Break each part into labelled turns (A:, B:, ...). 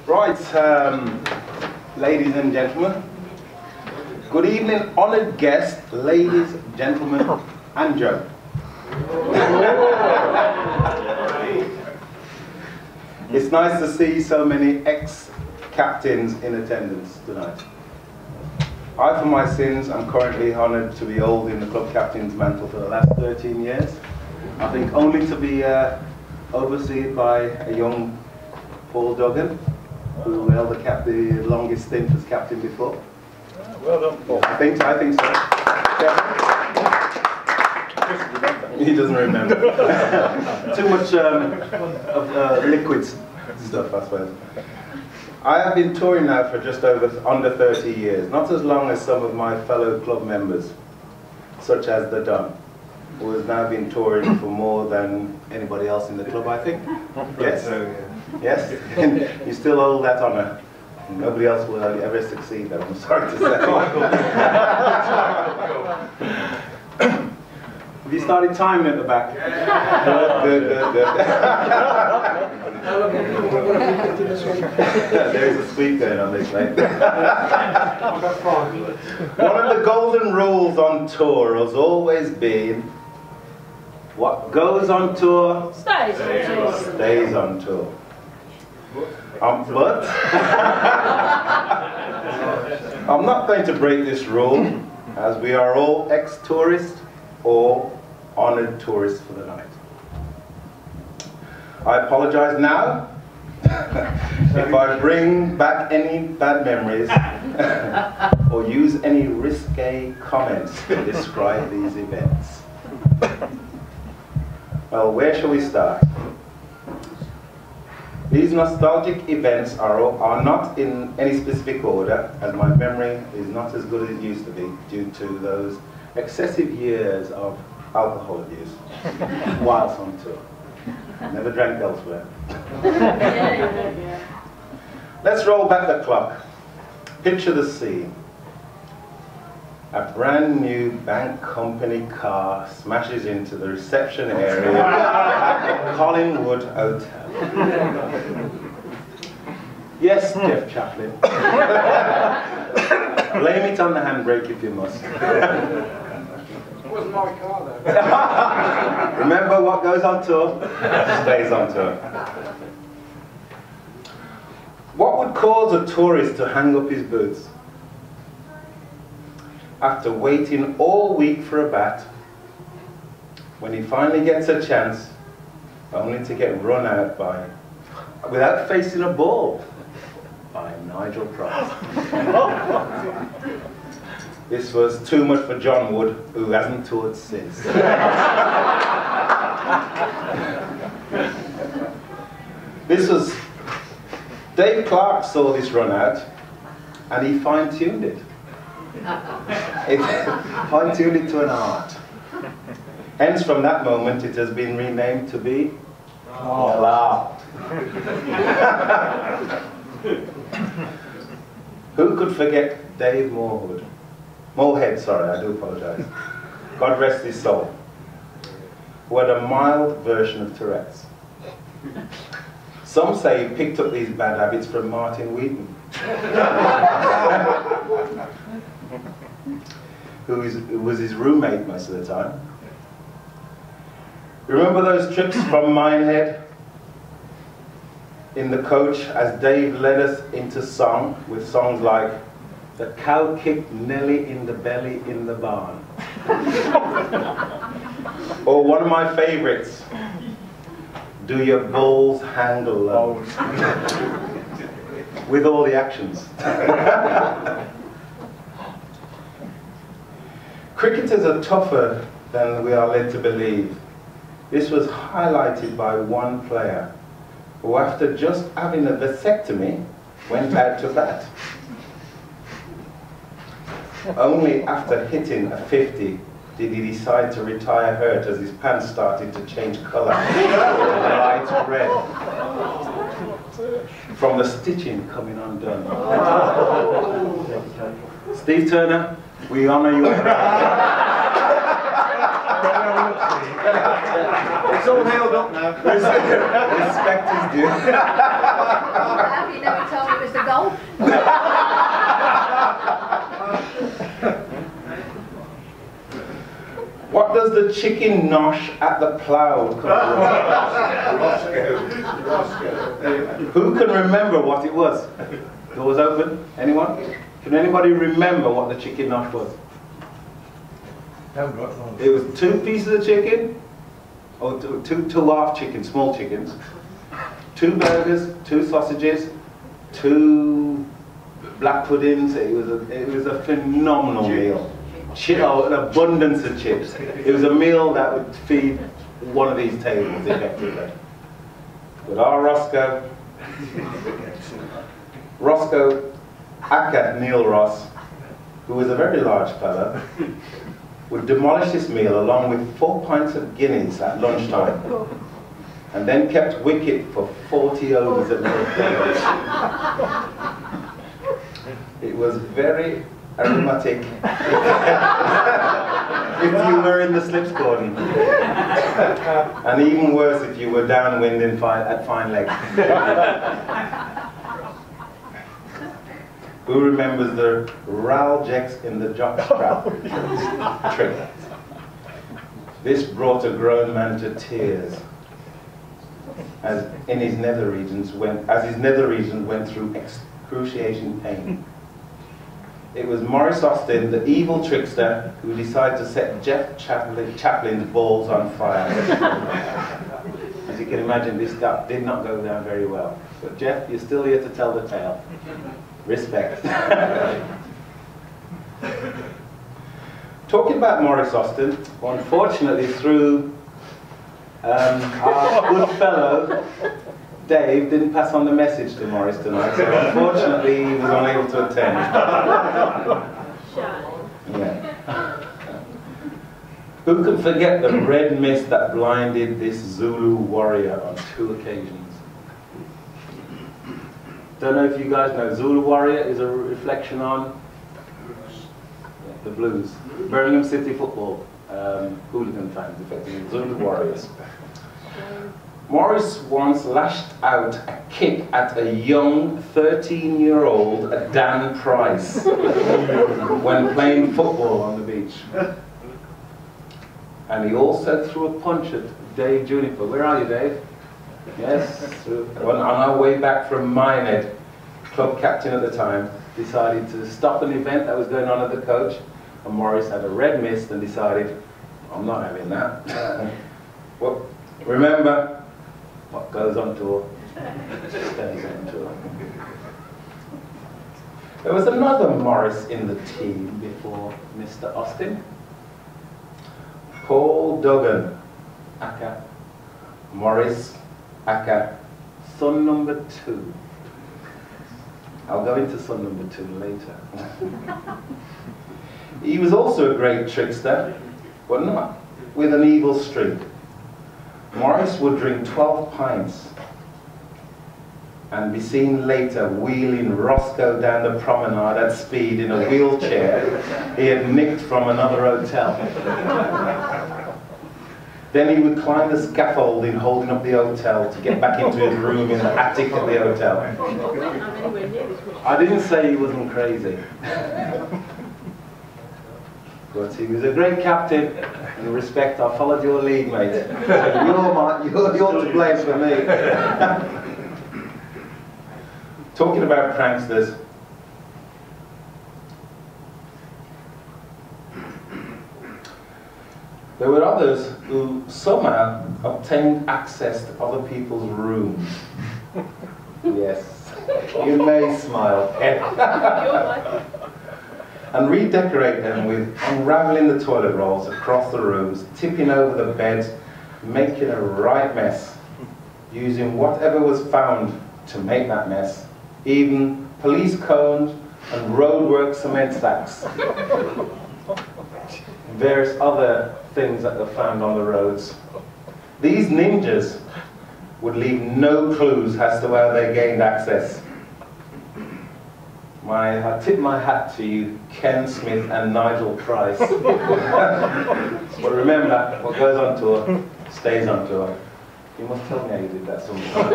A: Right, ladies and gentlemen, good evening, honoured guests, ladies, gentlemen, and Joe. It's nice to see so many ex-captains in attendance tonight. I, for my sins, am currently honoured to be holding the club captain's mantle for the last 13 years. I think only to be overseen by a young Paul Duggan, who held the longest stint as captain before.
B: Well done, Paul.
A: I think so. He doesn't remember. Too much of liquid stuff, I suppose. I have been touring now for just under 30 years, not as long as some of my fellow club members, such as the Don, who has now been touring for more than anybody else in the club, I think. Yes? Yes? You still hold that honour. Nobody else will ever succeed, I'm sorry to say. Have you started timing at the back? Good. There's a sweep going on this way. One of the golden rules on tour has always been, what goes on tour stays on tour. But I'm not going to break this rule, as we are all ex-tourists or honoured tourists for the night. I apologise now if I bring back any bad memories or use any risque comments to describe these events. Well, where shall we start? These nostalgic events are not in any specific order, as my memory is not as good as it used to be due to those excessive years of alcohol abuse whilst on tour. Never drank elsewhere. Let's roll back the clock. Picture the scene. A brand new bank company car smashes into the reception area at the Collingwood Hotel. Yes, Jeff Chaplin. Blame it on the handbrake if you must.
C: It wasn't my car though.
A: Remember, what goes on tour stays on tour. What would cause a tourist to hang up his boots? After waiting all week for a bat, when he finally gets a chance, only to get run out by, without facing a ball, by Nigel Price. This was too much for John Wood, who hasn't toured since. Dave Clark saw this run out, and he fine-tuned it. Fine-tuned it to an art. Hence, from that moment, it has been renamed to be Clark. Who could forget Dave Moorhead, sorry, I do apologise. God rest his soul. Who had a mild version of Tourette's. Some say he picked up these bad habits from Martin Wheaton, who was his roommate most of the time. Remember those trips from Minehead in the coach as Dave led us into song with songs like "The Cow Kicked Nelly in the Belly in the Barn," or one of my favourites, "Do Your Balls Hang Low," with all the actions. Cricketers are tougher than we are led to believe. This was highlighted by one player who, after just having a vasectomy, went out to bat. Only after hitting a 50 did he decide to retire hurt as his pants started to change colour light red from the stitching coming undone. Steve Turner, we honour you.
B: It's all held up now.
A: Respect is due.
D: Have you never told me it was the golf?
A: What does the chicken nosh at the plough come from? Who can remember what it was? Doors open? Anyone? Can anybody remember what the chicken nosh was? It was 2 pieces of chicken, or two half chickens, small chickens, 2 burgers, 2 sausages, 2 black puddings. It was a phenomenal meal. An abundance of chips. It was a meal that would feed one of these tables effectively. But our Roscoe Acker Neil Ross, who was a very large fella, would demolish this meal along with 4 pints of Guinness at lunchtime, and then kept wicket for 40 overs at midfield. It was very aromatic if you were in the slipscording, and even worse if you were downwind at fine leg. Who remembers the Raljecks in the jockstrap trick? This brought a grown man to tears as his nether regions went through excruciating pain. It was Maurice Austin, the evil trickster, who decided to set Jeff Chaplin's balls on fire. As you can imagine, this stuff did not go down very well. But Jeff, you're still here to tell the tale. Respect. Talking about Maurice Austin, unfortunately through our good fellow Dave didn't pass on the message to Maurice tonight, so unfortunately he was unable to attend. Yeah. Who can forget the red mist that blinded this Zulu warrior on 2 occasions? Don't know if you guys know, Zulu warrior is a reflection on the Blues. Birmingham City football, hooligan fans, effectively, Zulu warriors. Maurice once lashed out a kick at a young 13-year-old Dan Price when playing football on the beach. And he also threw a punch at Dave Juniper. Where are you, Dave? Yes, on our way back from Minehead, club captain at the time, decided to stop an event that was going on at the coach, and Maurice had a red mist and decided, I'm not having that. Well, remember, what goes on tour stays on tour. There was another Maurice in the team before Mr. Austin. Paul Duggan, aka Maurice aka son number 2. I'll go into son number 2 later. He was also a great trickster, but not with an evil streak. Maurice would drink 12 pints and be seen later wheeling Roscoe down the promenade at speed in a wheelchair he had nicked from another hotel. Then he would climb the scaffolding holding up the hotel to get back into his room in the attic of the hotel. I didn't say he wasn't crazy. But he was a great captain. In respect, I followed your lead, mate. You're to blame for me. Talking about pranksters, there were others who somehow obtained access to other people's rooms. Yes, you may smile. And redecorate them with unraveling the toilet rolls across the rooms, tipping over the beds, making a right mess, using whatever was found to make that mess, even police cones and roadwork cement sacks, various other things that were found on the roads. These ninjas would leave no clues as to how they gained access. I tip my hat to you, Ken Smith and Nigel Price. But remember, what goes on tour stays on tour. You must tell me how you did that sometime.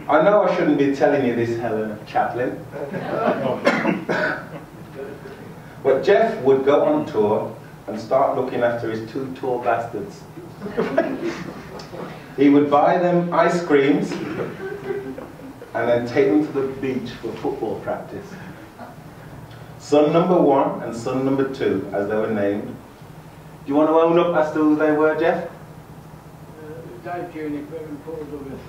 A: I know I shouldn't be telling you this, Helen Chaplin. But Jeff would go on tour and start looking after his two tall bastards. He would buy them ice creams and then take them to the beach for football practice. Son number 1 and son number 2, as they were named. Do you want to own up as to who they were, Jeff?
C: Dave Jr., and Paul Douglas.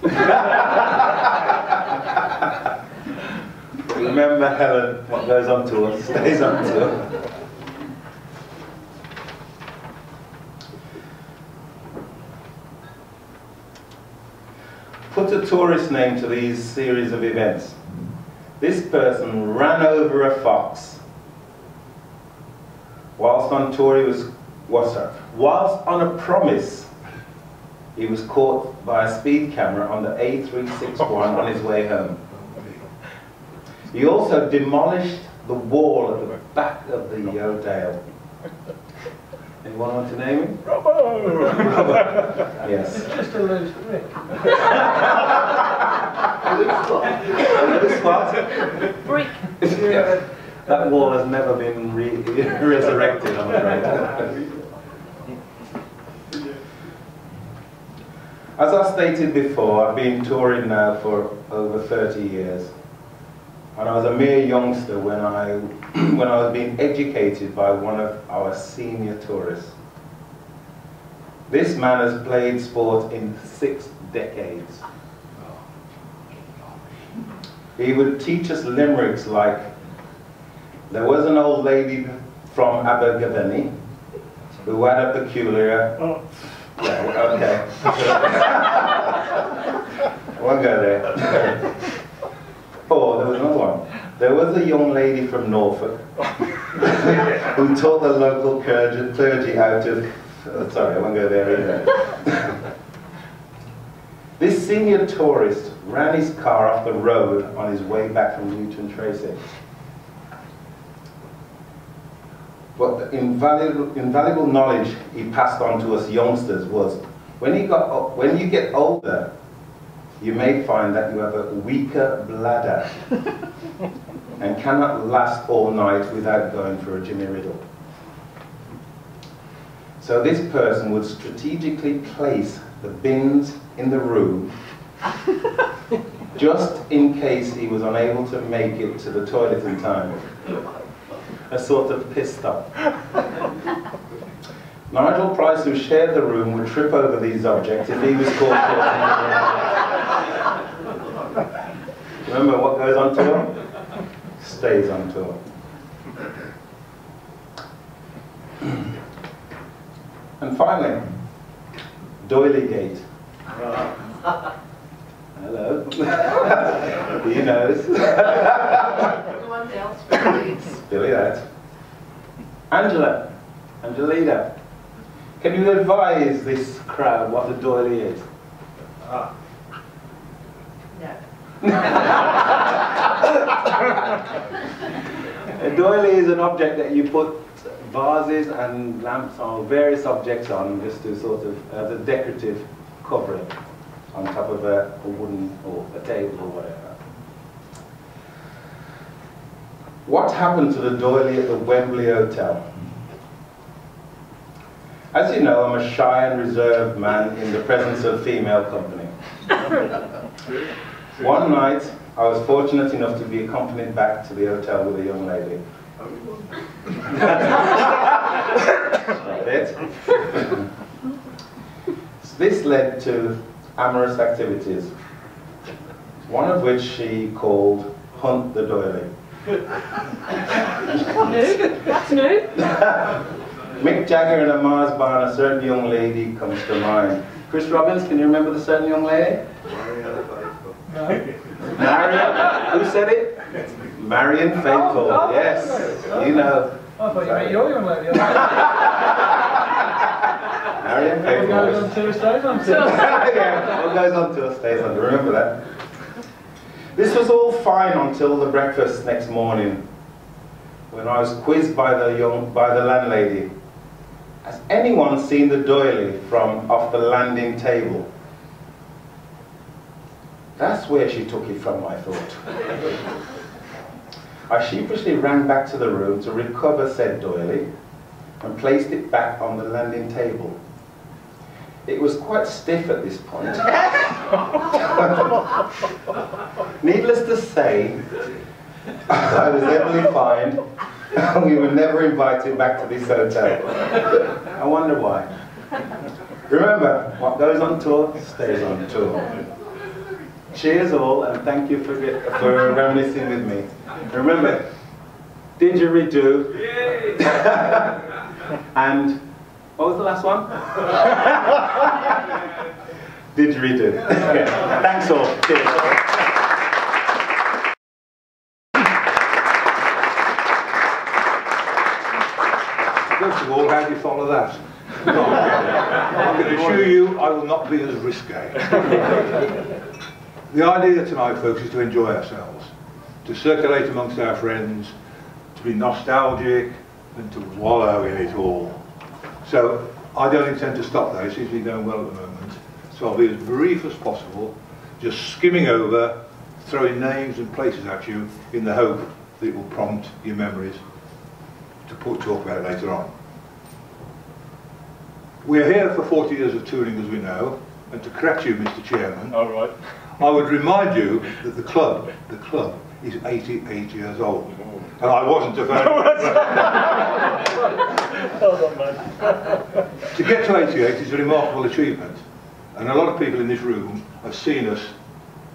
A: Remember, Helen, what goes on tour stays on tour. Put a tourist name to these series of events. This person ran over a fox. Whilst on tour, whilst on a promise, he was caught by a speed camera on the A361 on his way home. He also demolished the wall at the back of the hotel. Anyone want to name him?
B: Robbo!
A: Yes.
B: It's just a loose brick.
A: Loose what?
D: Brick.
A: Yeah. That wall has never been resurrected, I'm afraid. As I stated before, I've been touring now for over 30 years. And I was a mere youngster when I was being educated by one of our senior tourists. This man has played sport in 6 decades. He would teach us limericks like, there was an old lady from Abergavenny who had a peculiar... Yeah, okay. I won't go there. Oh, there was another one. There was a young lady from Norfolk who taught the local clergy how to... Oh, sorry, I won't go there either. This senior tourist ran his car off the road on his way back from Newton Tracy. But the invaluable knowledge he passed on to us youngsters was, when you get older, you may find that you have a weaker bladder and cannot last all night without going for a Jimmy Riddle. So this person would strategically place the bins in the room just in case he was unable to make it to the toilet in time. A sort of piss stop. Nigel Price, who shared the room, would trip over these objects if he was caught. Remember, what goes on tour stays on tour. And finally, Doily Gate. Hello. He knows.
D: Everyone else, please.
A: Billy that. Angelina, can you advise this crowd what the doily is?
D: No.
A: A doily is an object that you put vases and lamps or various objects on, just to sort of, as a decorative covering on top of a wooden or a table or whatever. What happened to the doily at the Wembley Hotel? As you know, I'm a shy and reserved man in the presence of female company. One night, I was fortunate enough to be accompanied back to the hotel with a young lady. Stop it. This led to amorous activities, one of which she called Hunt the Doily.
D: That's new.
A: Mick Jagger in a Mars bar and a certain young lady comes to mind. Chris Robbins, can you remember the certain young lady?
B: No.
A: Marion, who said it? Marion Faithfull,
B: Oh,
A: yes, you know.
B: I thought you meant your young lady.
A: Marion
B: What goes on
A: Faithfull.
B: tour stays on tour.
A: Yeah, what goes on tour stays on, remember that. This was all fine until the breakfast next morning, when I was quizzed by the landlady, has anyone seen the doily from off the landing table? That's where she took it from, I thought. I sheepishly ran back to the room to recover said doily and placed it back on the landing table. It was quite stiff at this point. Needless to say, I was heavily fined and we were never invited back to this hotel. I wonder why. Remember, what goes on tour stays on tour. Cheers all, and thank you for reminiscing with me. Remember, didgeridoo, and what was the last one? Didgeridoo. Okay. Thanks all. Cheers.
E: First of all, how do you follow that? I can assure you I will not be as risque. The idea tonight, folks, is to enjoy ourselves, to circulate amongst our friends, to be nostalgic, and to wallow in it all. So I don't intend to stop there. It seems to be going well at the moment. So I'll be as brief as possible, just skimming over, throwing names and places at you in the hope that it will prompt your memories to talk about it later on. We're here for 40 years of touring, as we know, and to correct you, Mr. Chairman,
F: all right,
E: I would remind you that the club is 88 years old, and I wasn't a fan.
F: Hold on, man.
E: To get to 88 is a remarkable achievement, and a lot of people in this room have seen us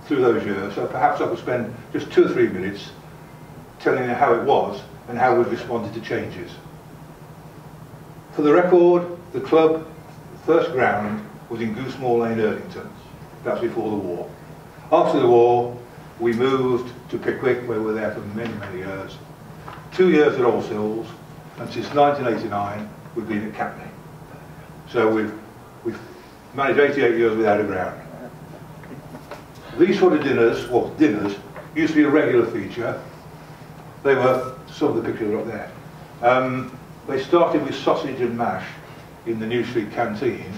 E: through those years, so perhaps I could spend just 2 or 3 minutes telling you how it was and how we've responded to changes. For the record, the club first ground was in Goosemore Lane, Erdington. That's before the war. After the war, we moved to Pickwick, where we were there for many, many years. 2 years at All Sills, and since 1989, we've been at Capney. So we've managed 88 years without a ground. These sort of dinners, well, dinners, used to be a regular feature. They were, some of the pictures are up there. They started with sausage and mash in the New Street canteen,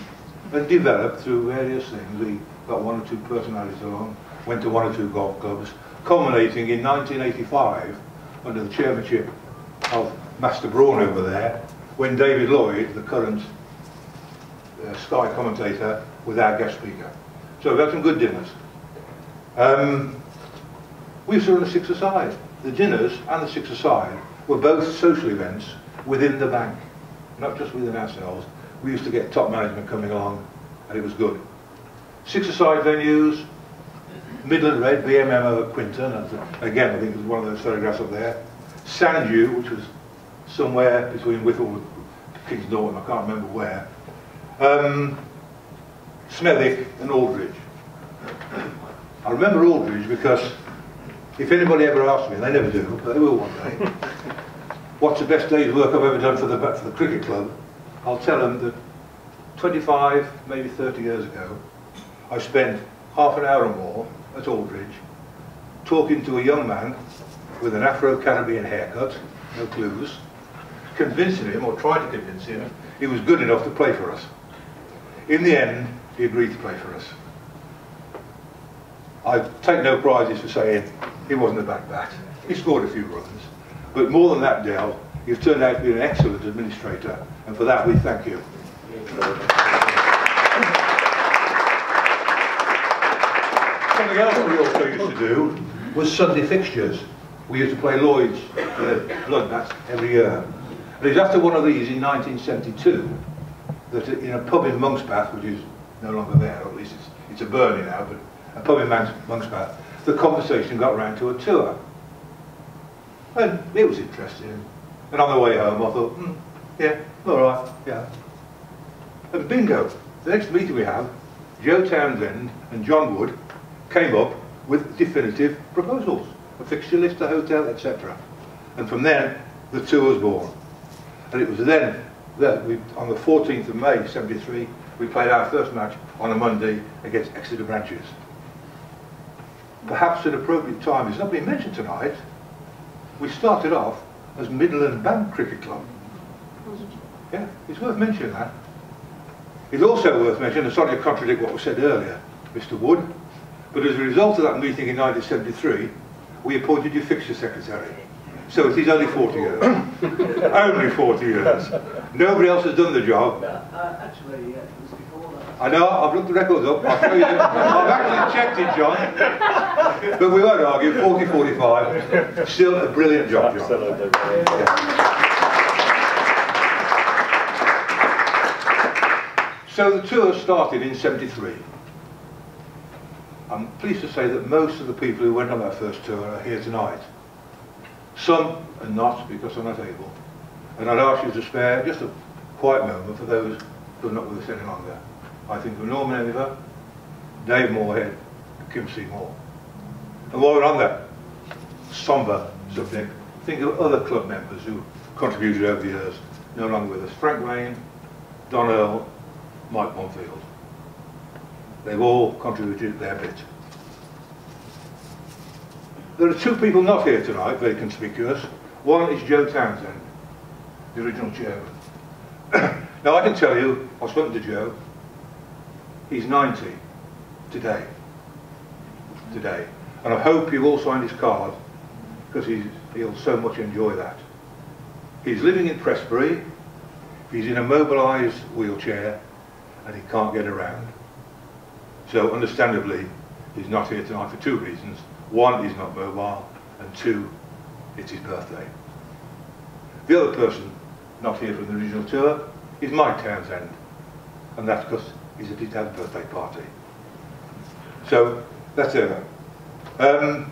E: and developed through various things. We got 1 or 2 personalities along, went to 1 or 2 golf clubs, culminating in 1985 under the chairmanship of Master Braun over there, when David Lloyd, the current Sky commentator, was our guest speaker. So we've had some good dinners. We used to run a six-a-side. The dinners and the six-a-side were both social events within the bank, not just within ourselves. We used to get top management coming along, and it was good. Six-a-side venues, Midland Red, BMMO at Quinton, again I think there's one of those photographs up there. Sanddew, which was somewhere between Whittle and Kings Norton, I can't remember where. Smethwick and Aldridge. I remember Aldridge because if anybody ever asks me, and they never do, but they will one day, what's the best day's work I've ever done for the cricket club, I'll tell them that 25, maybe 30 years ago, I spent half an hour or more at Aldridge talking to a young man with an Afro-Caribbean haircut, no clues, convincing him, or trying to convince him, he was good enough to play for us. In the end, he agreed to play for us. I take no prizes for saying he wasn't a bad bat. He scored a few runs. But more than that, Dale, you've turned out to be an excellent administrator, and for that we thank you. Something else we also used to do was Sunday fixtures. We used to play Lloyd's blood match every year. And it was after one of these in 1972 that in a pub in Monkspath, which is no longer there, or at least it's a burning now, but a pub in Monkspath, the conversation got round to a tour. And it was interesting. And on the way home I thought, yeah, all right, yeah. And bingo, the next meeting we have, Joe Townsend and John Wood came up with definitive proposals, a fixture list, a hotel, etc. And from then, the tour was born. And it was then that on the 14th of May, 73, we played our first match on a Monday against Exeter Branches. Perhaps an appropriate time, it's not been mentioned tonight, we started off as Midland Bank Cricket Club. Yeah, it's worth mentioning that. It's also worth mentioning, and sorry to contradict what was said earlier, Mr. Wood, but as a result of that meeting in 1973, we appointed you fixture secretary. So it is only 40 years. Only 40 years. Nobody else has done the job.
C: Actually, it was before that.
E: I know, I've looked the records up, I'll show you. I've actually checked it, John. But we won't argue, 40, 45, still a brilliant job, John.
F: Absolutely.
E: So the tour started in 73. I'm pleased to say that most of the people who went on that first tour are here tonight. Some are not because they're not able. And I'd ask you to spare just a quiet moment for those who are not with us any longer. I think of Norman Eliver, Dave Moorhead, and Kim Seymour. And while we're on that sombre subject, think of other club members who contributed over the years, no longer with us. Frank Wayne, Don Earl, Mike Monfield. They've all contributed their bit. There are two people not here tonight, very conspicuous. One is Joe Townsend, the original chairman. Now I can tell you, I've spoken to Joe, he's 90 today. And I hope you all signed his card, because he'll so much enjoy that. He's living in Prestbury, he's in a mobilised wheelchair, and he can't get around. So understandably, he's not here tonight for two reasons. One, he's not mobile, and two, it's his birthday. The other person not here from the original tour is Mike Townsend, and that's because he's at his dad's birthday party. So that's over. I've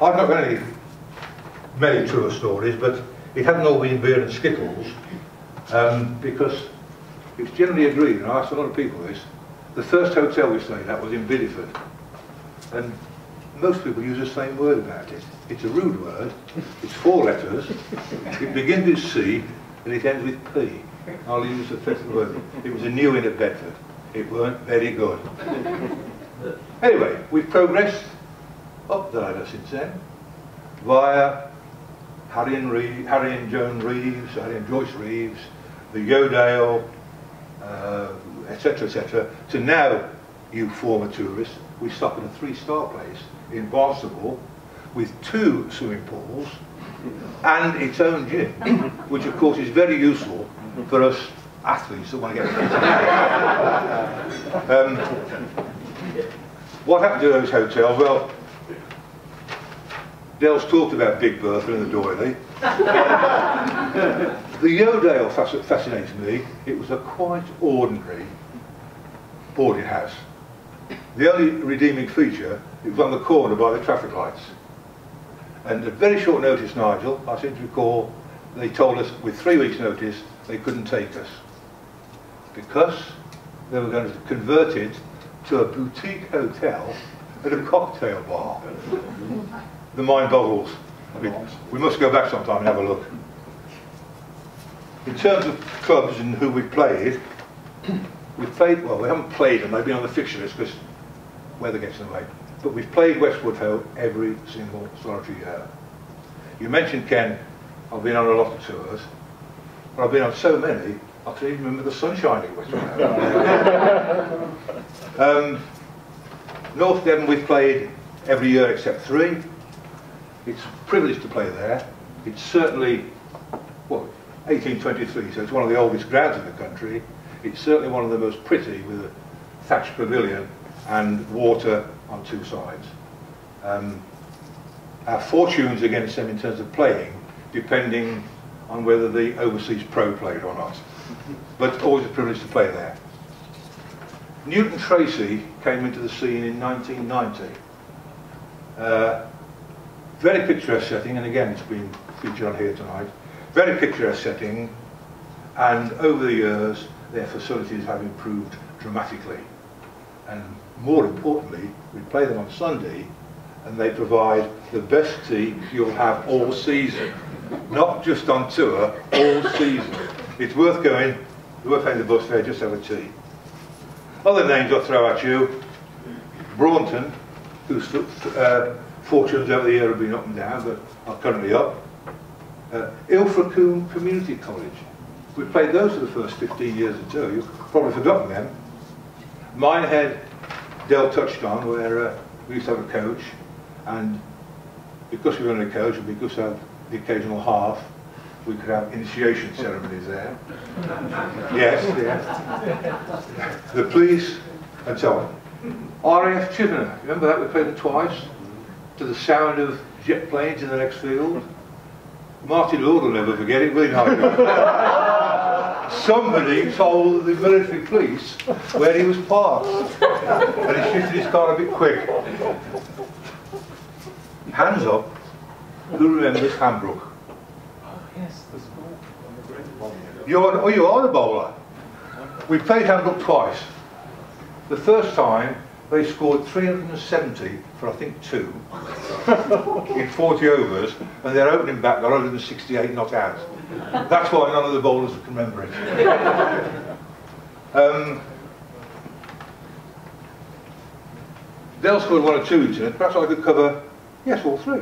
E: not got many tour stories, but it hasn't all been beer and skittles, because it's generally agreed, and I asked a lot of people this, the first hotel we stayed at was in Bideford, and most people use the same word about it. It's a rude word, it's 4 letters, it begins with C and it ends with P. I'll use the first word. It was a new inn at Bedford. It weren't very good. Anyway, we've progressed up the ladder since then, via Harry and Joan Reeves, Harry and Joyce Reeves, the Yodale, etc., etc., to now, you former tourists, we stop at a 3-star place in Barnstable with 2 swimming pools and its own gym, which of course is very useful for us athletes that want to get fit. What happened to those hotels? Well, Dale's talked about Big Bertha and the doily. The Yodale fascinates me. It was a quite ordinary boarding house. The only redeeming feature, it was on the corner by the traffic lights. And at very short notice, Nigel, I seem to recall, they told us with 3 weeks' notice they couldn't take us because they were going to convert it to a boutique hotel and a cocktail bar. The mind boggles. We must go back sometime and have a look. In terms of clubs and who we've played, well, we haven't played them, they've been on the fixture list because weather gets in the way. But we've played Westwood Ho every single solitary year. You mentioned Ken, I've been on a lot of tours, but I've been on so many, I can even remember the sunshine at Westwood Ho. North Devon we've played every year except 3. It's a privilege to play there. It's certainly, well, 1823, so it's one of the oldest grounds in the country. It's certainly one of the most pretty, with a thatched pavilion and water on 2 sides. Our fortunes against them in terms of playing, depending on whether the overseas pro played or not. But always a privilege to play there. Newton Tracy came into the scene in 1990. Very picturesque setting, and again it's been featured on here tonight. Very picturesque setting, and over the years their facilities have improved dramatically. And more importantly, we play them on Sunday and they provide the best tea you'll have all season. Not just on tour, all season. It's worth going, it's worth paying the bus fare, just have a tea. Other names I'll throw at you: Braunton, whose fortunes over the year have been up and down, but are currently up. Ilfracombe Community College. We played those for the first 15 years or so. You've probably forgotten them. Minehead, Dale touched on, where we used to have a coach, and because we were on a coach and because we had the occasional half, we could have initiation ceremonies there. Yes, yes. The police, and so on. RAF Chippenham, remember that? We played it twice, to the sound of jet planes in the next field. Martin Lord will never forget it, will he? Somebody told the military police where he was parked, and he shifted his car a bit quick. Hands up, who remembers Hambrook?
B: Yes, the school.
E: You are the bowler. We played Hambrook twice. The first time they scored 370 for I think 2 in 40 overs, and their opening bat got 168 not out. That's why none of the bowlers can remember it. Dale scored 1 or 2 incidents. Perhaps I could cover, yes, all 3.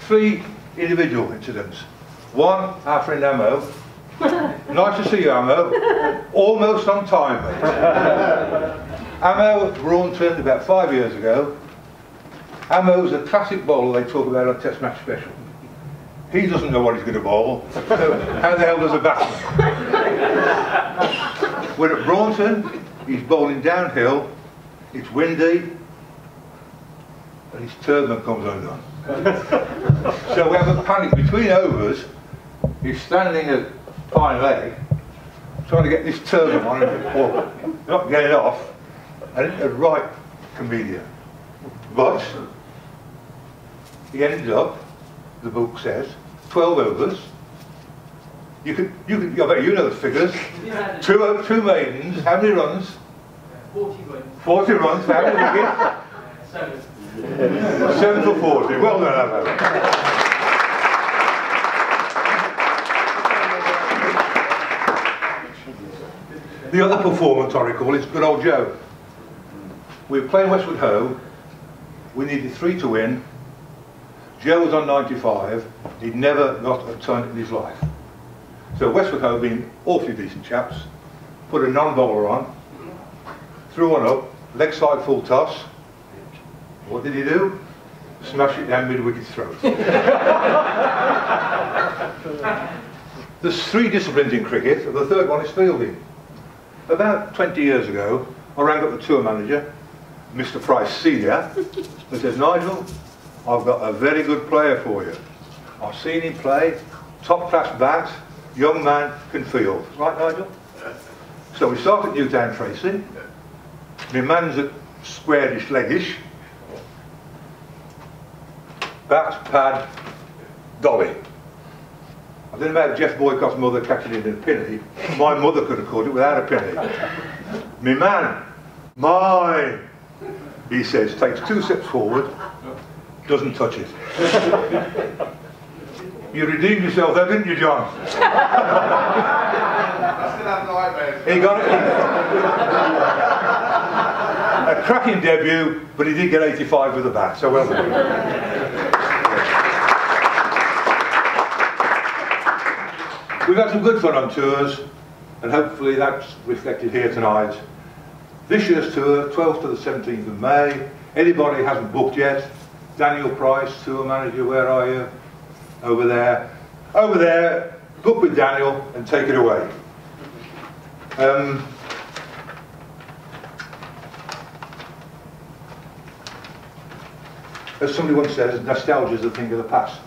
E: 3 individual incidents. One, our friend Ammo. Nice to see you, Ammo. Almost on time, mate. Ammo Braunton about 5 years ago. Ammo's a classic bowler they talk about on Test Match Special. He doesn't know what he's going to bowl, so how the hell does a batsman? We're at Braunton, he's bowling downhill, it's windy, and his turban comes undone. So we have a panic between overs. He's standing at fine leg, trying to get this turban on him, or not get it off, and it's a right comedian. But he ended up, the book says, 12 overs. I bet you know the figures. Two maidens, how many runs?
C: 40 runs.
E: 40 runs, how many wickets? 7. 7 for 40. Well done, Ammo. The other performance I recall is good old Joe. We were playing Westwood Ho. We needed 3 to win. Joe was on 95. He'd never got a ton in his life. So Westwood Ho, being awfully decent chaps, put a non-bowler on, threw one up, leg side full toss. What did he do? Smash it down mid-wicket's throat. There's 3 disciplines in cricket, and the third one is fielding. About 20 years ago, I rang up the tour manager, Mr. Price Senior, and says, Nigel, I've got a very good player for you. I've seen him play, top-class bat, young man, can field. Right, Nigel? So we start at Newtown Tracy. My man's at squarish, leggish. Bat, pad, dolly. I don't know about Jeff Boycott's mother catching it in a penny. My mother could have caught it without a penny. Me man, mine, he says, takes 2 steps forward, doesn't touch it. You redeemed yourself there, didn't you, John?
A: I still have nightmares.
E: He got it. A cracking debut, but he did get 85 with the bat, so well done. We've had some good fun on tours, and hopefully that's reflected here tonight. This year's tour, 12th to the 17th of May. Anybody hasn't booked yet? Daniel Price, tour manager, where are you? Over there. Over there, book with Daniel and take it away. As somebody once says, nostalgia is a thing of the past.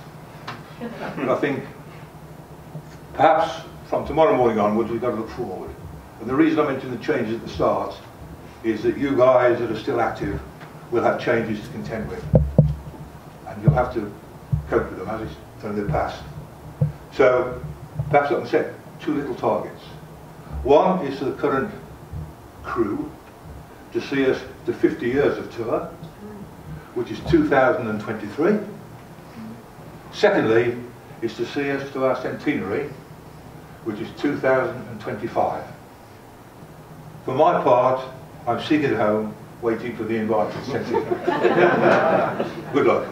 E: But I think perhaps from tomorrow morning onwards we've got to look forward. And the reason I mentioned the changes at the start is that you guys that are still active will have changes to contend with. And you'll have to cope with them as it's done in the past. So perhaps I can set 2 little targets. One is to the current crew to see us to 50 years of tour, which is 2023. Secondly is to see us to our centenary, which is 2025. For my part, I'm seated at home waiting for the invite to centenary. Good luck.